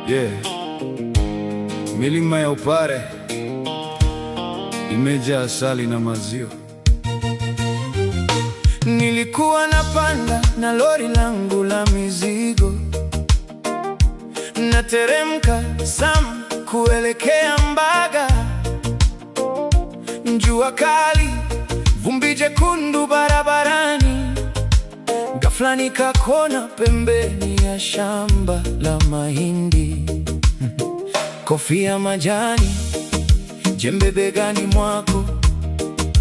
Yeah. Milima ya Upare imejaa asali na maziwa. Nilikuwa napanda na lori langu la mizigo, nateremka Sam kuelekea Mbaga. Jua kali, vumbi jekundu barabarani. Ghafla nikakona pembeni ya shamba la mahindi. Kofia majani, jembe begani mwako,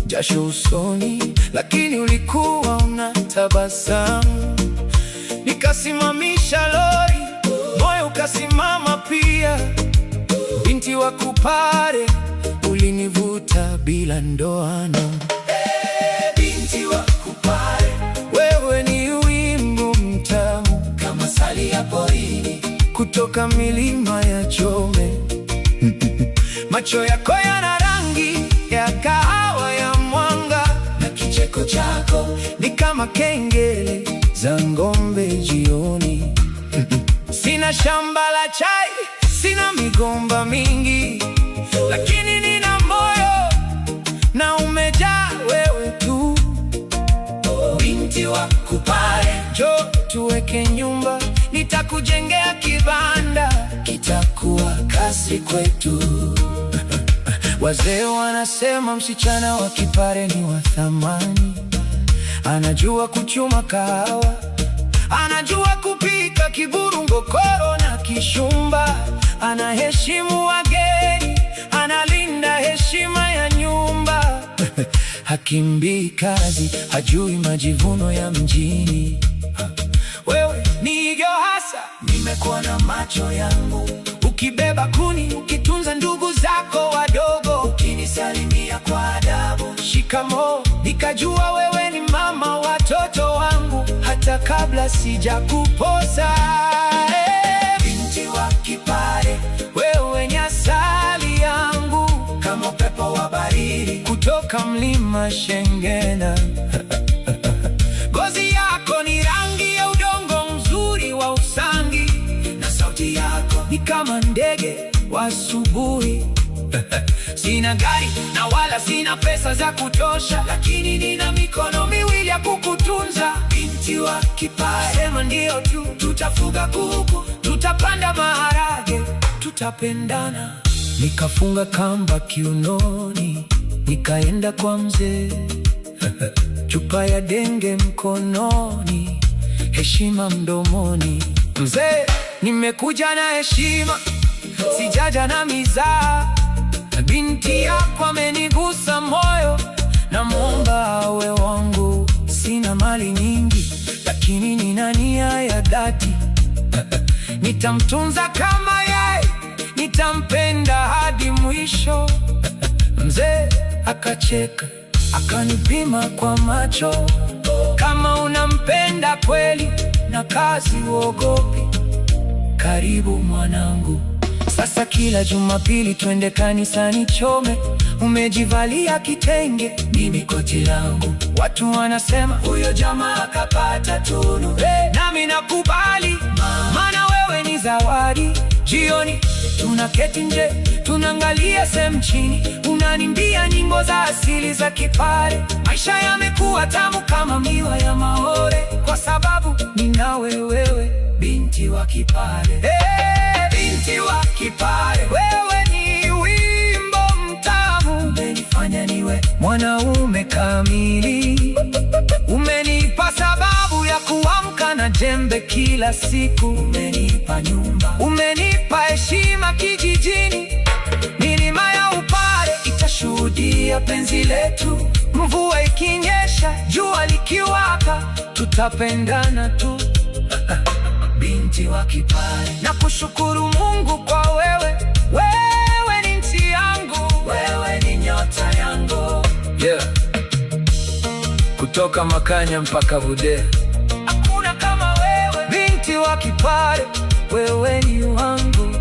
jasho usoni, lakini ulikuwa unatabasamu. Nikasimamisha lori, moyo ukasimama pia. Binti wa Kupare, ulinivuta bila ndoano. Binti wa Kupare, wewe ni wimbo mtamu kama asali ya porini kutoka milima ya Chome. Macho yako yana rangi ya kahawa ya mwanga, na kicheko chako ni kama kengele za ng'ombe jioni. Sina shamba la chai, sina migomba mingi, lakini nina moyo na umejaa wewe tu. Binti wa Kupare, njoo tuweke nyumba, nitakujengea kibanda, kitakuwa kasri kwetu. Wazee wanasema msichana wa Kipare ni wa thamani. Anajua kuchuma kahawa, anajua kupika kiburu, ngokoro na kishumba. Anaheshimu wageni, analinda heshima ya nyumba. Hakimbii kazi, hajui majivuno ya mjini. Wewe ni igyo hasa, nimekuwa na macho yangu. Ukibeba kuni, ukitunza ndugu zako wadogo, ukinisalimia kwa adabu, shikamoo, nikajua wewe ni mama watoto wangu, hata kabla sijakuposa. Binti wa Kipare, wewe ni asali yangu, kama upepo wa baridi kutoka mlima Shengena. Ngozi yako ni rangi ya udongo mzuri wa Usangi, na sauti yako ni kama ndege wa asubuhi. Sina gari na wala sina pesa za kutosha, lakini nina mikono miwili ya kukutunza. Binti wa Kipare, sema ndio tu. Tutafuga kuku, tutapanda maharage, tutapendana. Nikafunga kamba kiunoni, nikaenda kwa mzee. Chupa ya denge mkononi, heshima mdomoni. Mzee, nimekuja na heshima, sijaja na mizaha. Binti yako amenigusa moyo, namwomba awe wangu. Sina mali nyingi, lakini nina nia ya dhati. Nitamtunza kama yeye, nitampenda hadi mwisho. Mzee akacheka, akanipima kwa macho. Kama unampenda kweli na kazi uogopi, karibu mwanangu. Sasa kila Jumapili twende kanisani Chome. Umejivalia kitenge, mimi koti langu. Watu wanasema huyo jamaa akapata tunu. Nami nakubali, maana wewe ni zawadi. Jioni tunaketi nje, tunaangalia sehemu chini. Unanimbia nyimbo za asili za Kipare. Maisha yamekuwa tamu kama miwa ya Mahore, kwa sababu ninawe wewe, binti wa Kipare. Binti wa Kipare, wewe ni wimbo mtamu. Umenifanya niwe mwanaume kamili. Umenipa sababu ya kuamka na jembe kila siku. Umenipa nyumba, umenipa heshima kijijini. Milima ya Upare itashuhudia penzi letu. Mvua ikinyesha, jua likiwaka, tutapendana tu. Binti wa Kipare, nakushukuru Mungu kwa wewe. Wewe ni nchi yangu, wewe ni nyota yangu. Yeah. Kutoka Makanya mpaka Bude, hakuna kama wewe. Binti wa Kipare, wewe ni wangu.